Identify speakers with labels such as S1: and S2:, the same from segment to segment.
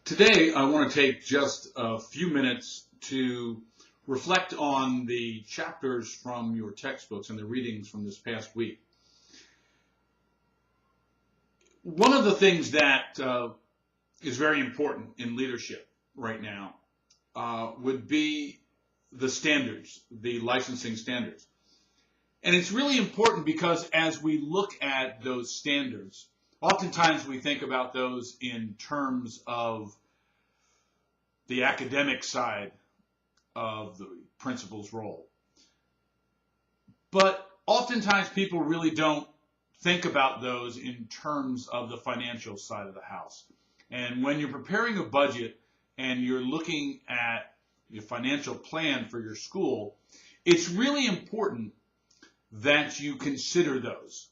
S1: Today, I want to take just a few minutes to reflect on the chapters from your textbooks and the readings from this past week. One of the things that is very important in leadership right now would be the standards, the licensing standards. And it's really important because as we look at those standards, oftentimes we think about those in terms of the academic side of the principal's role. But oftentimes people really don't think about those in terms of the financial side of the house. And when you're preparing a budget and you're looking at your financial plan for your school, it's really important that you consider those.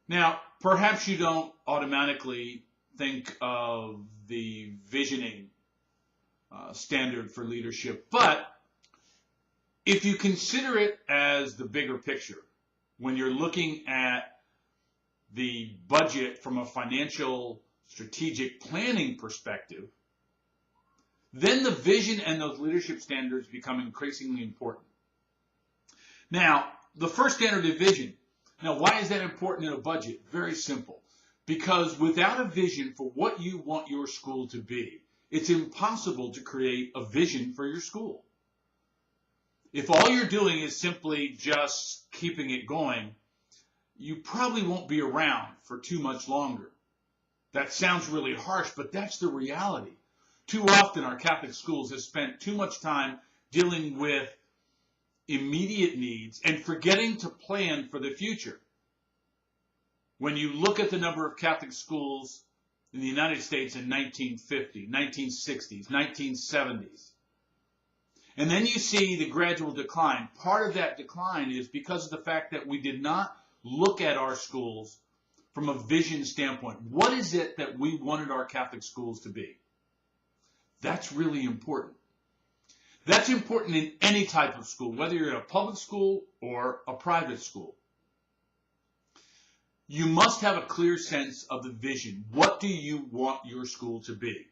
S1: Now, perhaps you don't automatically think of the visioning standard for leadership, but if you consider it as the bigger picture, when you're looking at the budget from a financial strategic planning perspective, then the vision and those leadership standards become increasingly important. Now, the first standard is vision. Now, why is that important in a budget? Very simple. Because without a vision for what you want your school to be, it's impossible to create a vision for your school. If all you're doing is simply just keeping it going, you probably won't be around for too much longer. That sounds really harsh, but that's the reality. Too often our Catholic schools have spent too much time dealing with immediate needs and forgetting to plan for the future. When you look at the number of Catholic schools in the United States in 1950, 1960s, 1970s, and then you see the gradual decline. Part of that decline is because of the fact that we did not look at our schools from a vision standpoint. What is it that we wanted our Catholic schools to be? That's really important. That's important in any type of school, whether you're in a public school or a private school. You must have a clear sense of the vision. What do you want your school to be?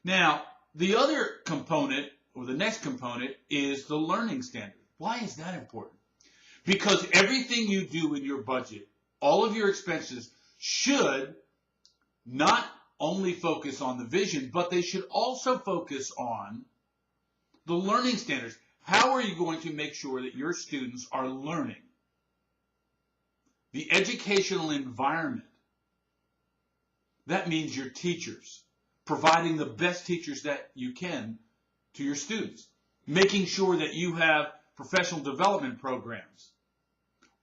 S1: Now, the other component, or the next component, is the learning standard. Why is that important? Because everything you do in your budget, all of your expenses, should not only focus on the vision, but they should also focus on the learning standards. How are you going to make sure that your students are learning? The educational environment. That means your teachers, providing the best teachers that you can to your students, making sure that you have professional development programs.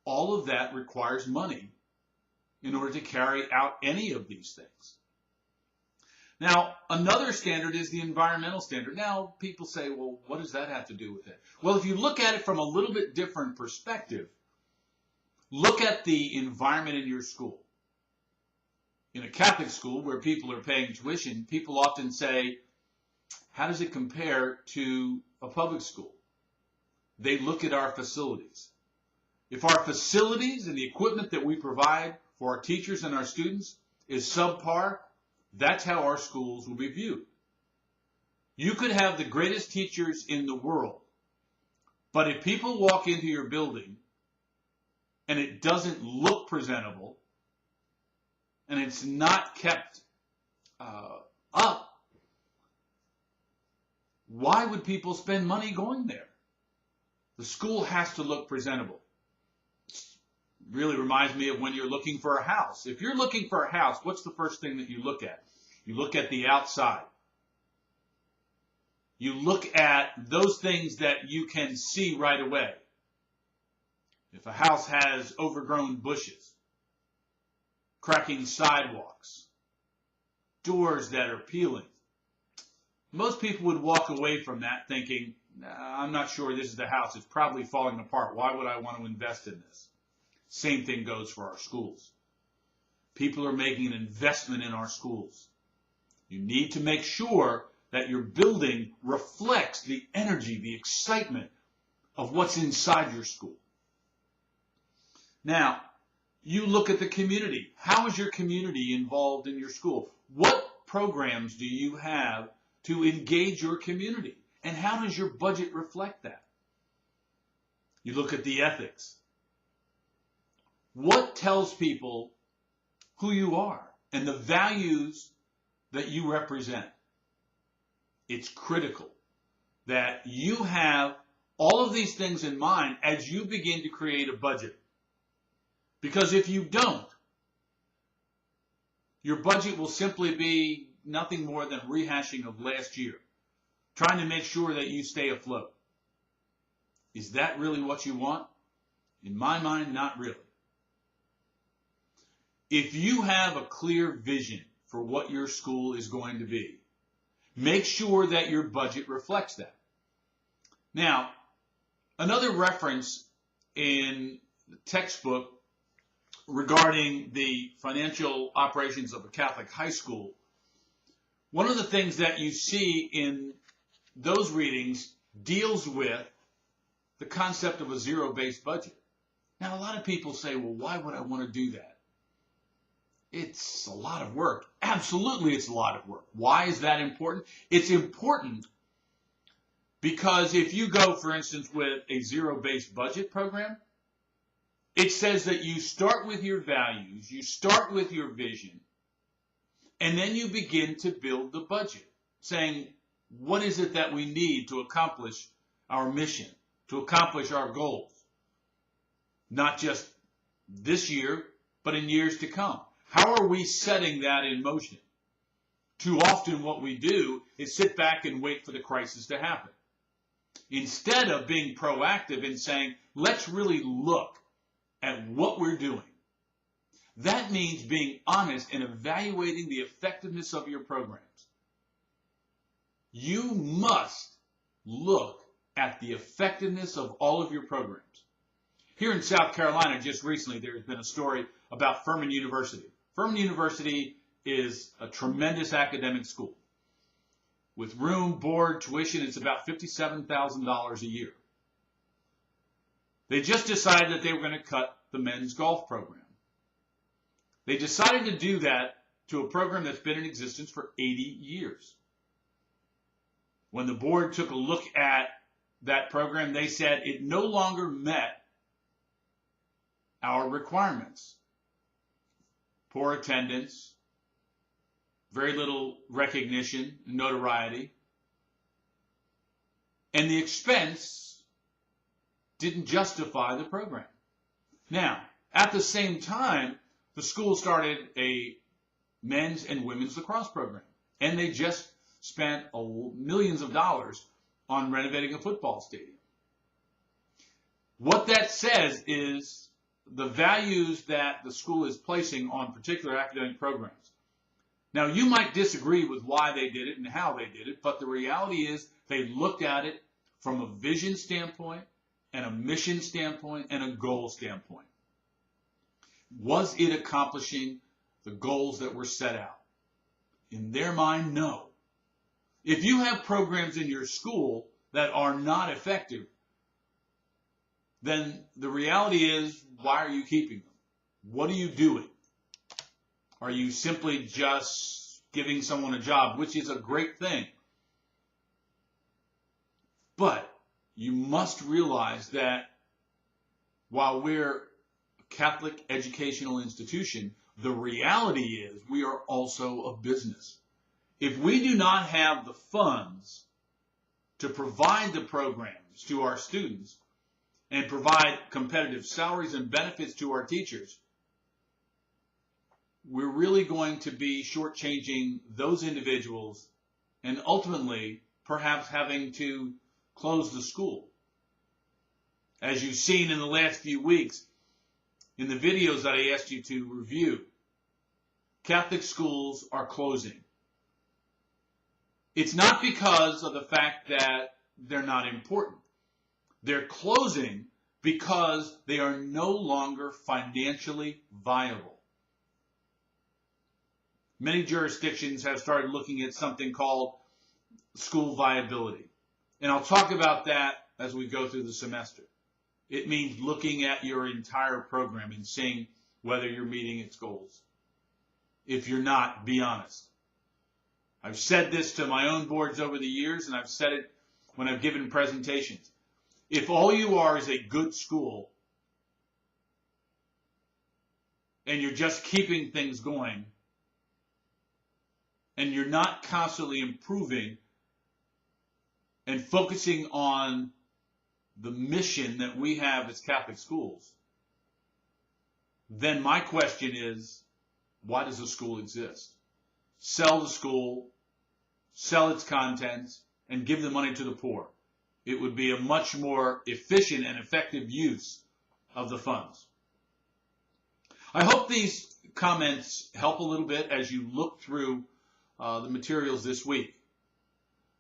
S1: All of that requires money in order to carry out any of these things. Now, another standard is the environmental standard. Now, people say, well, what does that have to do with it? Well, if you look at it from a little bit different perspective, look at the environment in your school. In a Catholic school where people are paying tuition, people often say, how does it compare to a public school? They look at our facilities. If our facilities and the equipment that we provide for our teachers and our students is subpar, that's how our schools will be viewed. You could have the greatest teachers in the world, but if people walk into your building and it doesn't look presentable and it's not kept up, why would people spend money going there? The school has to look presentable. Really reminds me of when you're looking for a house. If you're looking for a house, what's the first thing that you look at? You look at the outside. You look at those things that you can see right away. If a house has overgrown bushes, cracking sidewalks, doors that are peeling, most people would walk away from that thinking, nah, I'm not sure this is the house. It's probably falling apart. Why would I want to invest in this? Same thing goes for our schools. People are making an investment in our schools. You need to make sure that your building reflects the energy, the excitement of what's inside your school. Now, you look at the community. How is your community involved in your school? What programs do you have to engage your community? And how does your budget reflect that? You look at the ethics. What tells people who you are and the values that you represent? It's critical that you have all of these things in mind as you begin to create a budget. Because if you don't, your budget will simply be nothing more than rehashing of last year, trying to make sure that you stay afloat. Is that really what you want? In my mind, not really. If you have a clear vision for what your school is going to be, make sure that your budget reflects that. Now, another reference in the textbook regarding the financial operations of a Catholic high school, one of the things that you see in those readings deals with the concept of a zero-based budget. Now, a lot of people say, well, why would I want to do that? It's a lot of work. Absolutely, it's a lot of work. Why is that important? It's important because if you go, for instance, with a zero-based budget program, it says that you start with your values, you start with your vision, and then you begin to build the budget, saying, what is it that we need to accomplish our mission, to accomplish our goals? Not just this year, but in years to come. How are we setting that in motion? Too often what we do is sit back and wait for the crisis to happen. Instead of being proactive and saying, let's really look at what we're doing. That means being honest and evaluating the effectiveness of your programs. You must look at the effectiveness of all of your programs. Here in South Carolina, just recently, there has been a story about Furman University. Furman University is a tremendous academic school. With room, board, tuition, it's about $57,000 a year. They just decided that they were going to cut the men's golf program. They decided to do that to a program that's been in existence for 80 years. When the board took a look at that program, they said it no longer met our requirements. Poor attendance, very little recognition, notoriety, and the expense didn't justify the program. Now, at the same time, the school started a men's and women's lacrosse program, and they just spent millions of dollars on renovating a football stadium. What that says is the values that the school is placing on particular academic programs. Now, you might disagree with why they did it and how they did it, but the reality is they looked at it from a vision standpoint and a mission standpoint and a goal standpoint. Was it accomplishing the goals that were set out? In their mind, no. If you have programs in your school that are not effective, then the reality is, why are you keeping them? What are you doing? Are you simply just giving someone a job, which is a great thing? But you must realize that while we're a Catholic educational institution, the reality is we are also a business. If we do not have the funds to provide the programs to our students and provide competitive salaries and benefits to our teachers, we're really going to be shortchanging those individuals and ultimately perhaps having to close the school. As you've seen in the last few weeks in the videos that I asked you to review, Catholic schools are closing. It's not because of the fact that they're not important. They're closing because they are no longer financially viable. Many jurisdictions have started looking at something called school viability. And I'll talk about that as we go through the semester. It means looking at your entire program and seeing whether you're meeting its goals. If you're not, be honest. I've said this to my own boards over the years, and I've said it when I've given presentations. If all you are is a good school, and you're just keeping things going, and you're not constantly improving and focusing on the mission that we have as Catholic schools, then my question is, why does the school exist? Sell the school, sell its contents, and give the money to the poor. It would be a much more efficient and effective use of the funds. I hope these comments help a little bit as you look through the materials this week.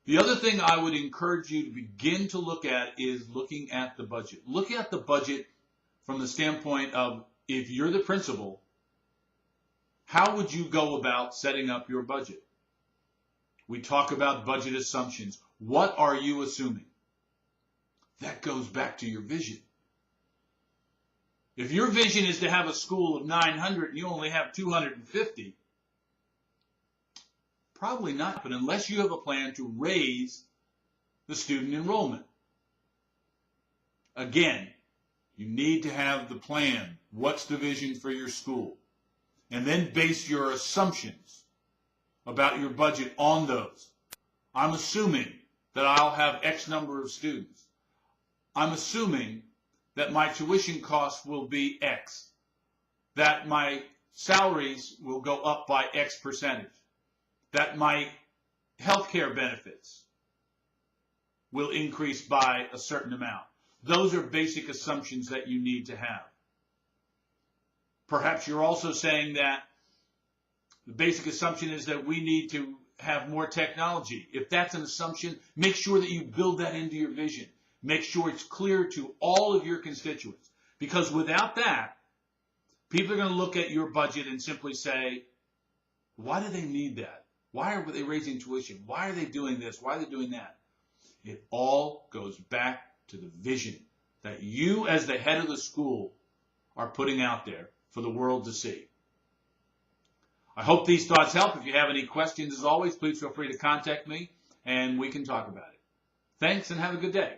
S1: The other thing I would encourage you to begin to look at is looking at the budget. Look at the budget from the standpoint of, if you're the principal, how would you go about setting up your budget? We talk about budget assumptions. What are you assuming? That goes back to your vision. If your vision is to have a school of 900 and you only have 250, probably not, but unless you have a plan to raise the student enrollment. Again, you need to have the plan. What's the vision for your school? And then base your assumptions about your budget on those. I'm assuming that I'll have X number of students. I'm assuming that my tuition costs will be X, that my salaries will go up by X percentage, that my health care benefits will increase by a certain amount. Those are basic assumptions that you need to have. Perhaps you're also saying that the basic assumption is that we need to have more technology. If that's an assumption, make sure that you build that into your vision. Make sure it's clear to all of your constituents. Because without that, people are going to look at your budget and simply say, why do they need that? Why are they raising tuition? Why are they doing this? Why are they doing that? It all goes back to the vision that you, as the head of the school, are putting out there for the world to see. I hope these thoughts help. If you have any questions, as always, please feel free to contact me and we can talk about it. Thanks and have a good day.